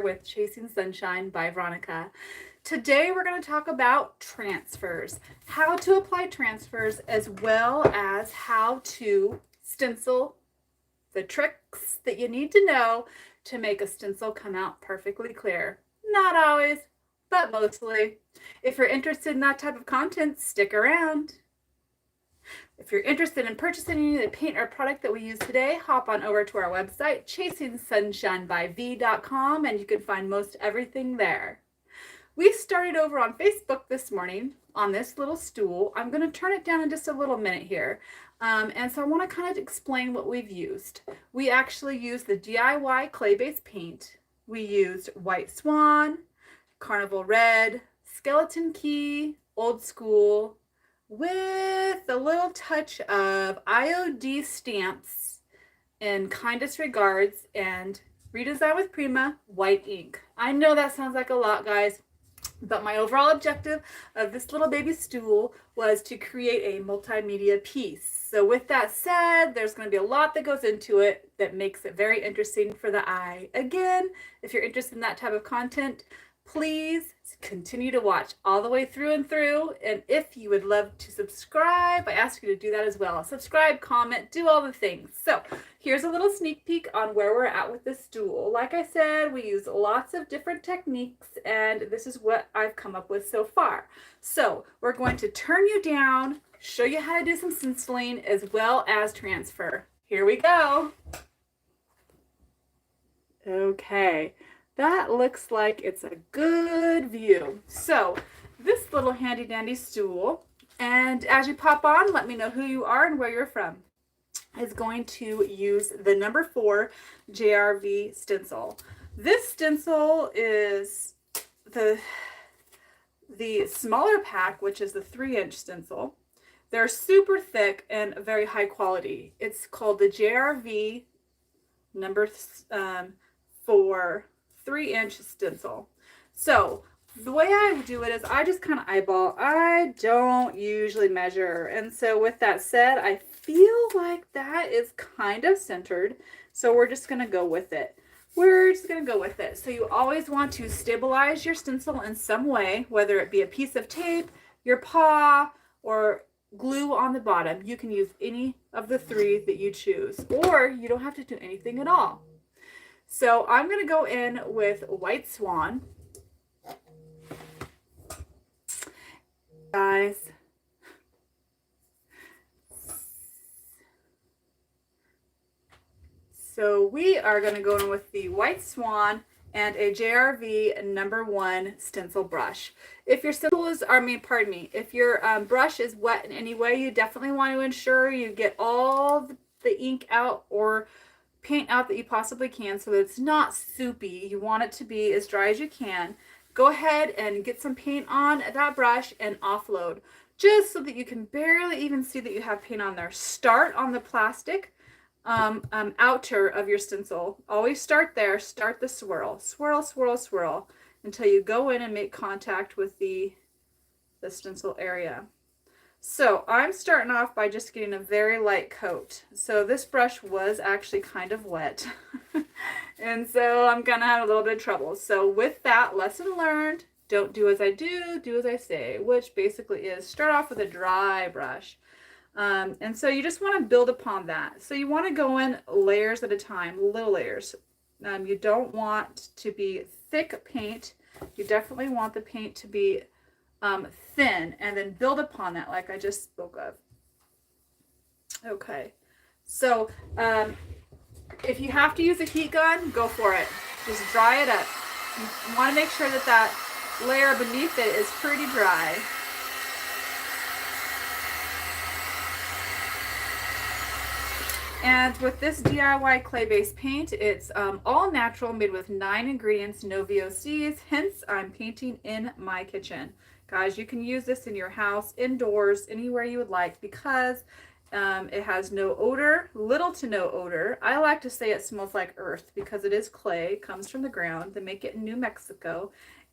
with Chasing Sunshine by Veronica. Today we're going to talk about transfers, how to apply transfers, as well as how to stencil, the tricks that you need to know to make a stencil come out perfectly clear. Not always, but mostly. If you're interested in that type of content, stick around. If you're interested in purchasing any of the paint or product that we use today, hop on over to our website, ChasingSunshineByV.com, and you can find most everything there. We started over on Facebook this morning on this little stool. I'm going to turn it down in just a little minute here. And so I want to kind of explain what we've used. We actually used the DIY clay-based paint. We used White Swan, Carnival Red, Skeleton Key, Old School, with a little touch of IOD stamps in Kindest Regards and Redesign with Prima white ink. I know that sounds like a lot, guys, but my overall objective of this little baby stool was to create a multimedia piece. So with that said, there's going to be a lot that goes into it that makes it very interesting for the eye. Again, if you're interested in that type of content, please continue to watch all the way through and through. And if you would love to subscribe, I ask you to do that as well. Subscribe, comment, do all the things. So here's a little sneak peek on where we're at with this stool. Like I said, we use lots of different techniques, and this is what I've come up with so far. So we're going to turn you down, show you how to do some stenciling as well as transfer. Here we go. Okay. That looks like it's a good view. So this little handy dandy stool, and as you pop on, let me know who you are and where you're from, is going to use the number 4 JRV stencil. This stencil is the smaller pack, which is the 3-inch stencil. They're super thick and very high quality. It's called the JRV number 4 3-inch stencil. So the way I do it is I just kind of eyeball. I don't usually measure. And so with that said, I feel like that is kind of centered. So we're just going to go with it. We're just going to go with it. So you always want to stabilize your stencil in some way, whether it be a piece of tape, your paw, or glue on the bottom. You can use any of the 3 that you choose, or you don't have to do anything at all. So I'm going to go in with White Swan. Guys. So we are going to go in with the White Swan and a JRV number 1 stencil brush. If your stencil is, if your brush is wet in any way, you definitely want to ensure you get all the ink out or paint out that you possibly can so that it's not soupy. You want it to be as dry as you can. Go ahead and get some paint on that brush and offload, just so that you can barely even see that you have paint on there. Start on the plastic outer of your stencil. Always start there. Start the swirl. Swirl, swirl, swirl until you go in and make contact with the stencil area. So I'm starting off by just getting a very light coat. So this brush was actually kind of wet. And so I'm going to have a little bit of trouble. So with that, lesson learned, don't do as I do, do as I say, which basically is start off with a dry brush. And so you just want to build upon that. So you want to go in layers at a time, little layers. You don't want to be thick paint. You definitely want the paint to be thin, and then build upon that like I just spoke of. Okay, so if you have to use a heat gun, go for it. Just dry it up. You want to make sure that that layer beneath it is pretty dry. And with this DIY clay-based paint, it's all natural, made with 9 ingredients, no VOCs, hence I'm painting in my kitchen. Guys, you can use this in your house, indoors, anywhere you would like, because it has no odor, little to no odor. I like to say it smells like earth because it is clay, comes from the ground. They make it in New Mexico,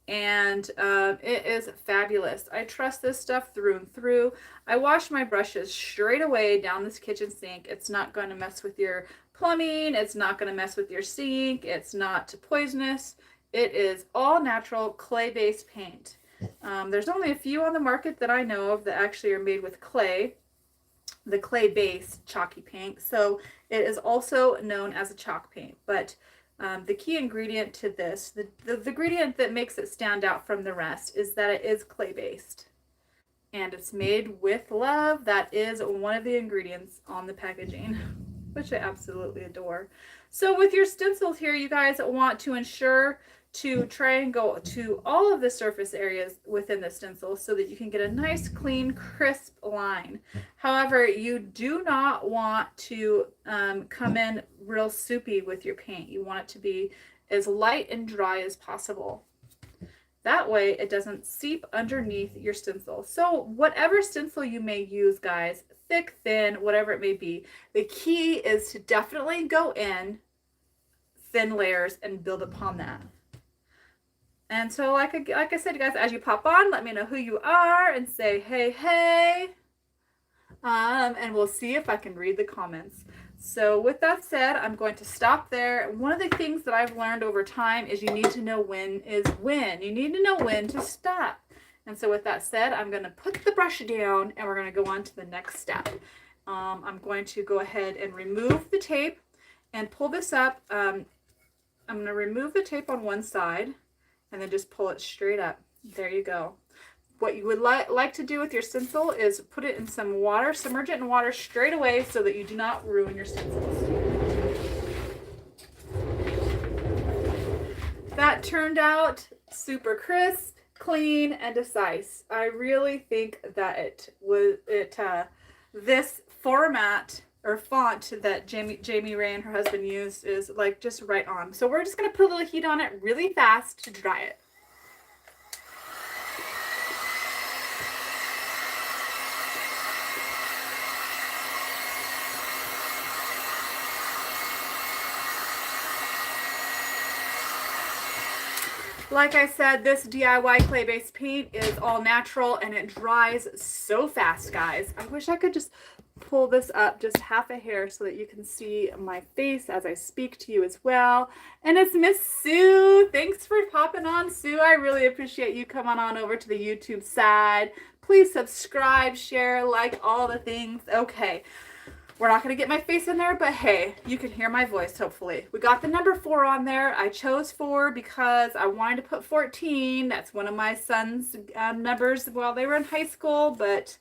and it is fabulous. I trust this stuff through and through. I wash my brushes straight away down this kitchen sink. It's not going to mess with your plumbing. It's not going to mess with your sink. It's not poisonous. It is all natural clay-based paint. There's only a few on the market that I know of that actually are made with clay, the clay-based chalky paint. So it is also known as a chalk paint. But the key ingredient to this, the ingredient that makes it stand out from the rest, is that it is clay-based. And it's made with love. That is one of the ingredients on the packaging, which I absolutely adore. So with your stencils here, you guys want to ensure to try and go to all of the surface areas within the stencil so that you can get a nice, clean, crisp line. However, you do not want to come in real soupy with your paint. You want it to be as light and dry as possible. That way it doesn't seep underneath your stencil. So whatever stencil you may use, guys, thick, thin, whatever it may be, the key is to definitely go in thin layers and build upon that. And so like I said, guys, as you pop on, let me know who you are and say, hey, hey. And we'll see if I can read the comments. So with that said, I'm going to stop there. One of the things that I've learned over time is you need to know when is when. You need to know when to stop. And so with that said, I'm going to put the brush down and we're going to go on to the next step. I'm going to go ahead and remove the tape and pull this up. I'm going to remove the tape on one side and then just pull it straight up. There you go. What you would like to do with your stencil is put it in some water, submerge it in water straight away so that you do not ruin your stencils. That turned out super crisp, clean, and concise. I really think that this format or font that Jamie Ray and her husband used is like just right on. So we're just going to put a little heat on it really fast to dry it. Like I said, this DIY clay-based paint is all natural and it dries so fast, guys. I wish I could just pull this up just half a hair so that you can see my face as I speak to you as well. And it's Miss Sue. Thanks for popping on, Sue. I really appreciate you coming on over to the YouTube side. Please subscribe, share, like, all the things. Okay. We're not going to get my face in there, but hey, you can hear my voice, hopefully. We got the number 4 on there. I chose 4 because I wanted to put 14. That's one of my son's numbers while they were in high school, but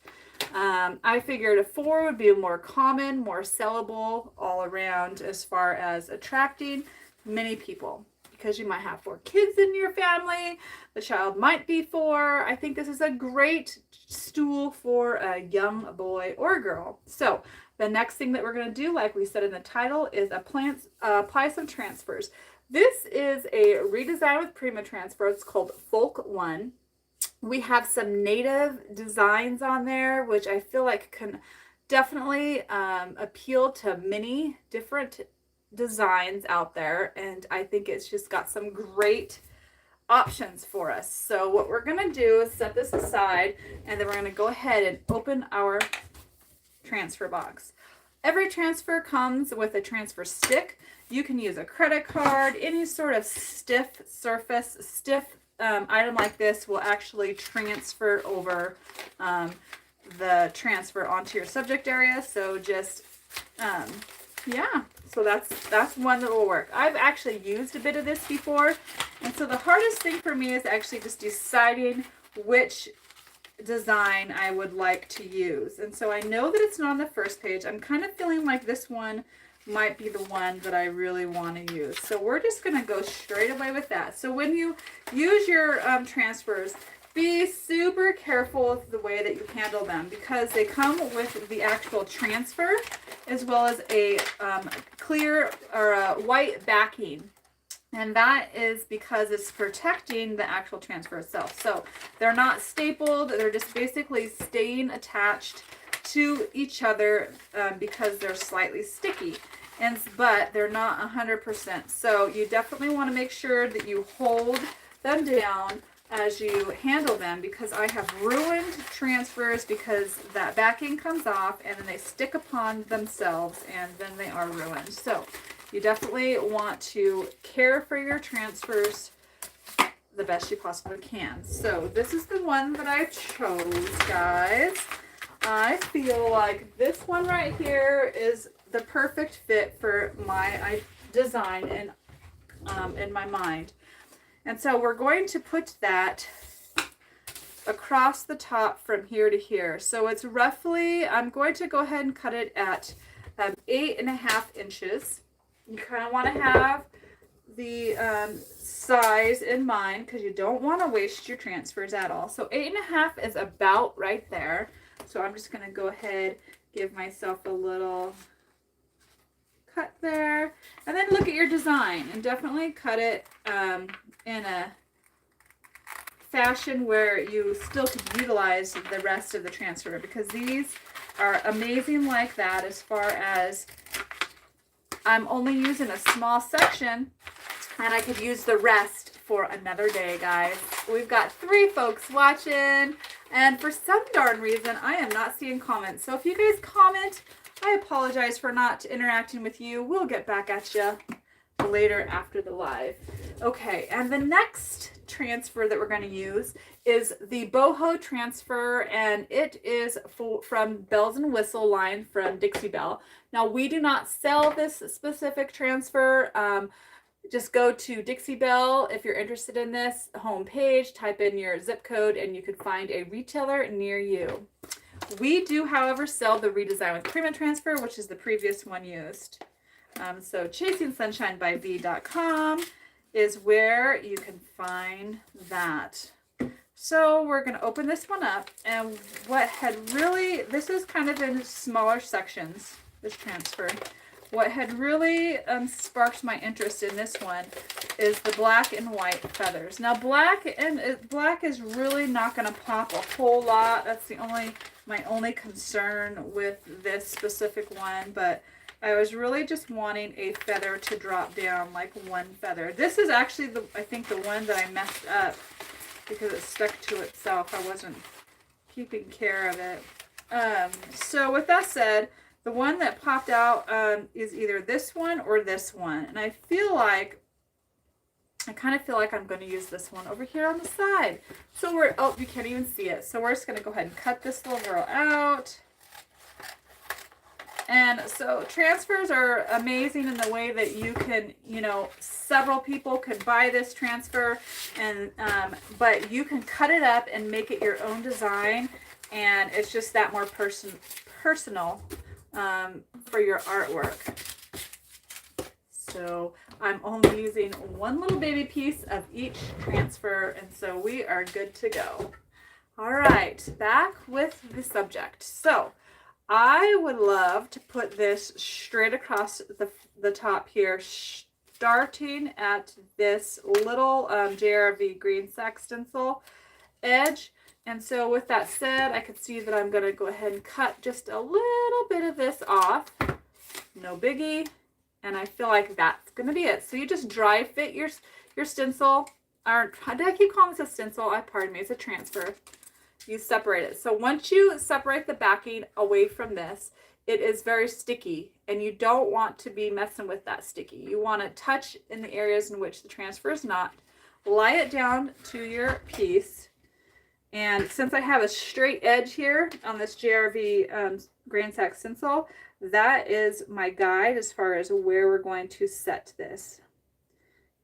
I figured a 4 would be more common, more sellable all around as far as attracting many people. Because you might have 4 kids in your family, the child might be 4. I think this is a great stool for a young boy or girl. So the next thing that we're going to do, like we said in the title, is apply some transfers. This is a redesign with Prima Transfer. It's called Folk 1. We have some native designs on there, which I feel like can definitely appeal to many different designs out there. And I think it's just got some great options for us. So what we're going to do is set this aside, and then we're going to go ahead and open our transfer box. Every transfer comes with a transfer stick. You can use a credit card. Any sort of stiff surface, item like this will actually transfer over the transfer onto your subject area. So just yeah, so that's one that will work. I've actually used a bit of this before, and so the hardest thing for me is actually just deciding which design I would like to use. And so I know that it's not on the first page. I'm kind of feeling like this one might be the one that I really want to use. So we're just going to go straight away with that. So when you use your transfers, be super careful with the way that you handle them, because they come with the actual transfer as well as a clear or a white backing. And that is because it's protecting the actual transfer itself. So they're not stapled. They're just basically staying attached to each other because they're slightly sticky. But they're not 100%. So you definitely want to make sure that you hold them down as you handle them, because I have ruined transfers because that backing comes off and then they stick upon themselves and then they are ruined. So you definitely want to care for your transfers the best you possibly can. So this is the one that I chose, guys. I feel like this one right here is the perfect fit for my design in my mind. And so we're going to put that across the top from here to here. So it's roughly, I'm going to go ahead and cut it at 8.5 inches. You kind of want to have the size in mind because you don't want to waste your transfers at all. So 8.5 is about right there. So I'm just going to go ahead, give myself a little cut there, and then look at your design and definitely cut it in a fashion where you still could utilize the rest of the transfer, because these are amazing like that. As far as I'm only using a small section and I could use the rest for another day, guys. We've got 3 folks watching, and for some darn reason I am not seeing comments. So if you guys comment, I apologize for not interacting with you. We'll get back at you later after the live. Okay, and the next transfer that we're going to use is the Boho Transfer, and it is from Bells and Whistle line from Dixie Belle. Now, we do not sell this specific transfer. Just go to Dixie Belle if you're interested in this homepage, type in your zip code, and you can find a retailer near you. We do, however, sell the Redesign with Prima transfer, which is the previous one used. So ChasingSunshineByV.com is where you can find that. So we're going to open this one up, and what had really, this is kind of in smaller sections, this transfer. What had really sparked my interest in this one is the black and white feathers. Now black is really not going to pop a whole lot. That's my only concern with this specific one, but I was really just wanting a feather to drop down, like one feather. This is actually I think the one that I messed up because it stuck to itself. I wasn't keeping care of it. So with that said, the one that popped out is either this one or this one. And I kind of feel like I'm going to use this one over here on the side. So oh, you can't even see it. So we're just going to go ahead and cut this little girl out. And so transfers are amazing in the way that you can, several people can buy this transfer, and but you can cut it up and make it your own design, and it's just that more personal for your artwork. So I'm only using one little baby piece of each transfer, and so we are good to go. All right, back with the subject. So I would love to put this straight across the top here, starting at this little JRV green sack stencil edge. And so with that said, I can see that I'm going to go ahead and cut just a little bit of this off. No biggie. And I feel like that's going to be it. So you just dry fit your stencil. Or did I keep calling this a stencil? Pardon me, it's a transfer. You separate it. So once you separate the backing away from this, it is very sticky, and you don't want to be messing with that sticky. You want to touch in the areas in which the transfer is not. Lie it down to your piece. And since I have a straight edge here on this JRV grain sack stencil, that is my guide as far as where we're going to set this.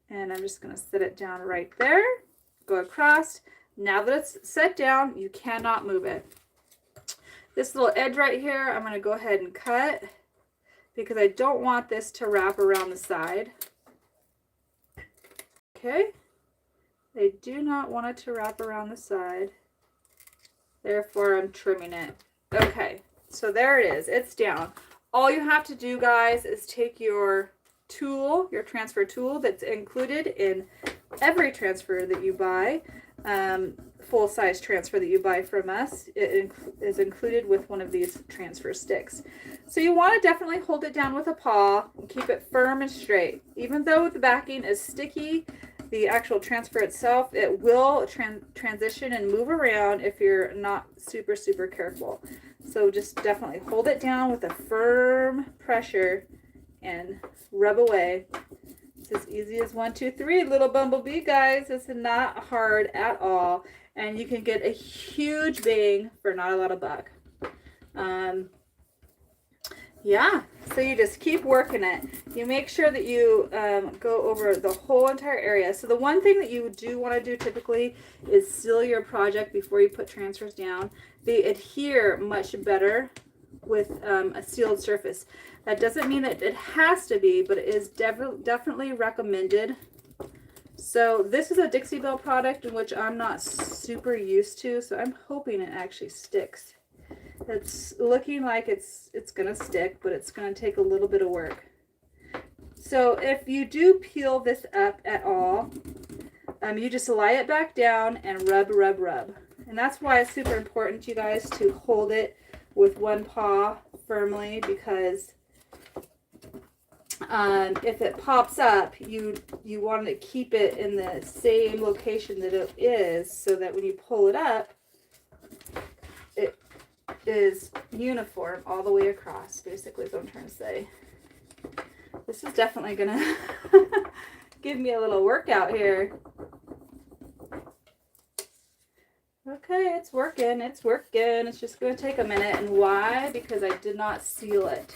And I'm just going to set it down right there. Go across. Now that it's set down, you cannot move it. This little edge right here, I'm going to go ahead and cut because I don't want this to wrap around the side. Okay. I do not want it to wrap around the side. Therefore, I'm trimming it. Okay. So there it is. It's down. All you have to do, guys, is take your tool, your transfer tool that's included in every transfer that you buy. Full-size transfer that you buy from us, it is included with one of these transfer sticks. So you want to definitely hold it down with a paw and keep it firm and straight. Even though the backing is sticky, the actual transfer itself, it will transition and move around if you're not super careful. So just definitely hold it down with a firm pressure and rub away. So as easy as 1, 2, 3, little bumblebee, guys. It's not hard at all. And you can get a huge bang for not a lot of buck. Yeah, so you just keep working it. You make sure that you go over the whole entire area. So the one thing that you do want to do typically is seal your project before you put transfers down. They adhere much better with a sealed surface. That doesn't mean that it has to be, but it is definitely recommended. So this is a Dixie Belle product in which I'm not super used to, so I'm hoping it actually sticks. It's looking like it's gonna stick, but it's gonna take a little bit of work. So if you do peel this up at all, you just lie it back down and rub. And that's why it's super important, you guys, to hold it with one paw firmly, because if it pops up, you want to keep it in the same location that it is, so that when you pull it up, it is uniform all the way across, basically is what I'm trying to say. This is definitely gonna give me a little workout here. Okay, it's working, it's working. It's just gonna take a minute. And why? Because I did not seal it.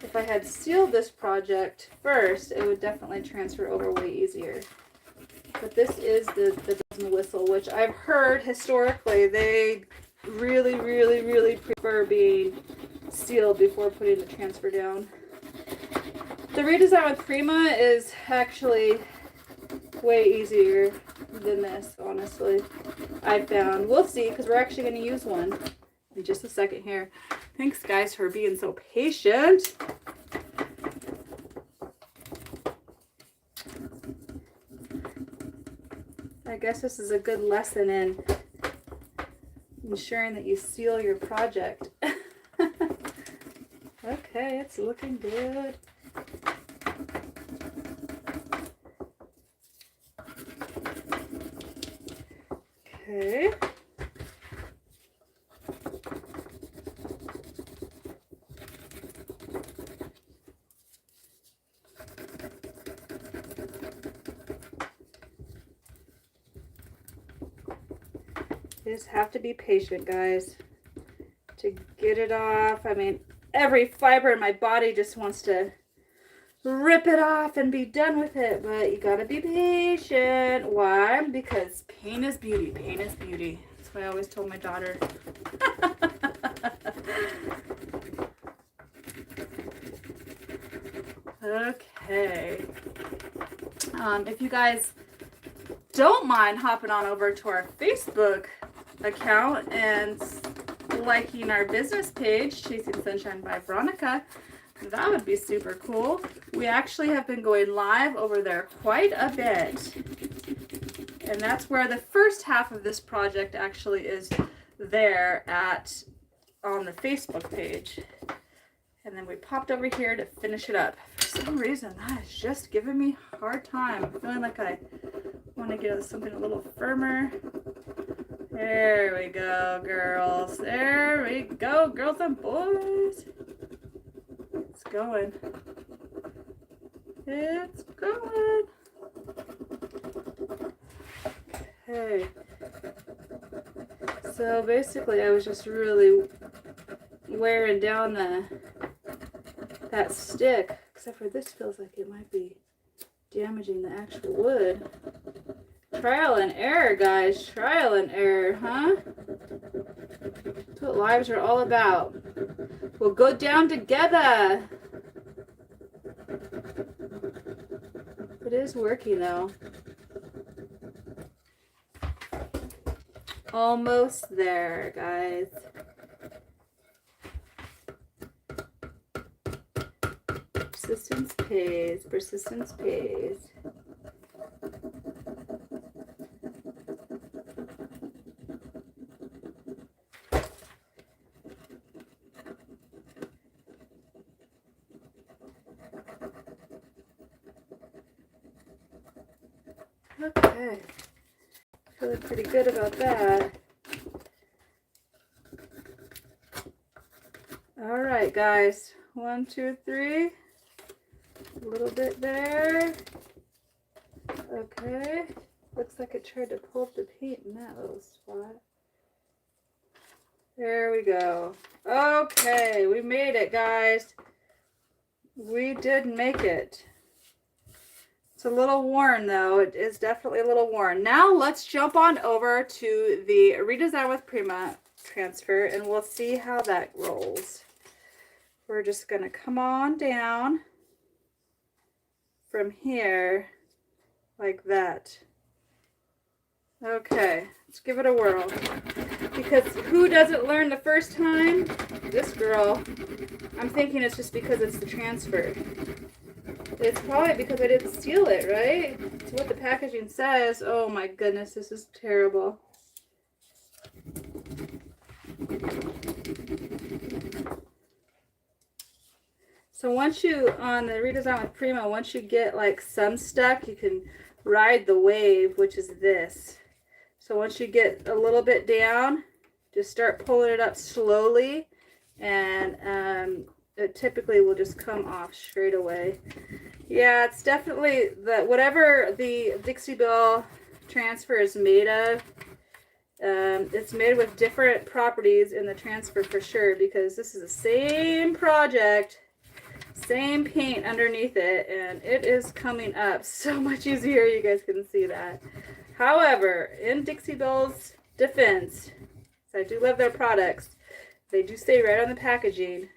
If I had sealed this project first, it would definitely transfer over way easier. But this is the bells and whistle, which I've heard historically they really prefer being sealed before putting the transfer down. The redesign with Prima is actually way easier than this, honestly, I found. We'll see, because we're actually going to use one in just a second here. Thanks, guys, for being so patient. I guess this is a good lesson in ensuring that you seal your project. Okay, it's looking good. Okay. You just have to be patient, guys, to get it off. I mean, every fiber in my body just wants to rip it off and be done with it, but you gotta be patient. Why? Because pain is beauty. Pain is beauty. That's what I always told my daughter. Okay. If you guys don't mind hopping on over to our Facebook account and liking our business page, Chasing Sunshine by Veronica, that would be super cool. We actually have been going live over there quite a bit. And that's where the first half of this project actually is there on the Facebook page. And then we popped over here to finish it up. For some reason, that is just giving me a hard time. I'm feeling like I want to get something a little firmer. There we go, girls. There we go, girls and boys. It's going. It's going. Okay. So basically, I was just really wearing down that stick, except for this feels like it might be damaging the actual wood. Trial and error, guys. Trial and error, huh? That's what lives are all about. We'll go down together. It is working, though. Almost there, guys. Persistence pays. Persistence pays. Okay, feeling pretty good about that. All right, guys, 1, 2, 3. A little bit there. Okay. Looks like it tried to pull up the paint in that little spot. There we go. Okay, we made it, guys. We did make it. It's a little worn, though. It is definitely a little worn. Now let's jump on over to the Redesign with Prima transfer, and we'll see how that rolls. We're just going to come on down from here like that. Okay, let's give it a whirl. Because who doesn't learn the first time? This girl. I'm thinking it's just because it's the transfer. It's probably because I didn't seal it, right? It's what the packaging says. Oh my goodness, this is terrible. So once you, on the Redesign with Prima, once you get like some stuck, you can ride the wave, which is this. So once you get a little bit down, just start pulling it up slowly, and it typically will just come off straight away. Yeah, it's definitely whatever the Dixie Belle transfer is made of. It's made with different properties in the transfer for sure, because this is the same project, same paint underneath it, and it is coming up so much easier. You guys can see that. However, in Dixie Belle's defense, I do love their products. They do say right on the packaging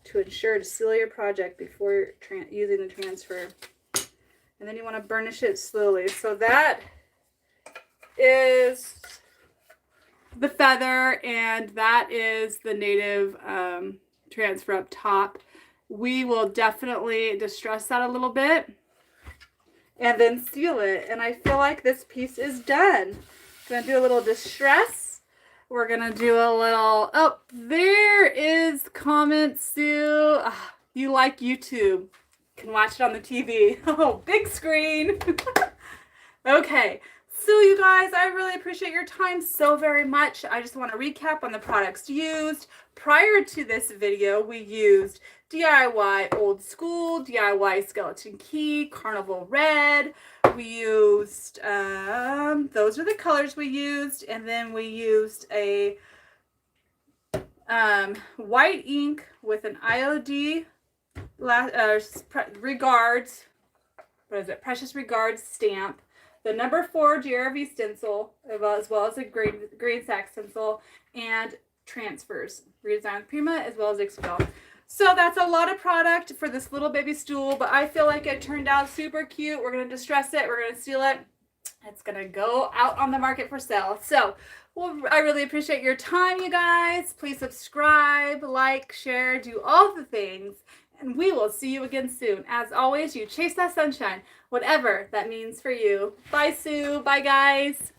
to ensure to seal your project before using the transfer. And then you want to burnish it slowly. So that is the feather, and that is the native transfer up top. We will definitely distress that a little bit and then seal it. And I feel like this piece is done. Gonna do a little distress. We're gonna do a little, oh, there is comment, Sue. You like YouTube. You can watch it on the TV. Oh, big screen. Okay. So you guys, I really appreciate your time so very much. I just want to recap on the products used. Prior to this video, we used DIY Old School, DIY Skeleton Key, Carnival Red. We used, those are the colors we used. And then we used a white ink with an IOD Regards, what is it? Precious Regards stamp. The number 4 GRV stencil, as well as a green sack stencil, and transfers. Redesign with Prima, as well as Dixie Belle. So that's a lot of product for this little baby stool, but I feel like it turned out super cute. We're going to distress it. We're going to seal it. It's going to go out on the market for sale. So well, I really appreciate your time, you guys. Please subscribe, like, share, do all the things. And we will see you again soon. As always, you chase that sunshine, whatever that means for you. Bye, Sue. Bye, guys.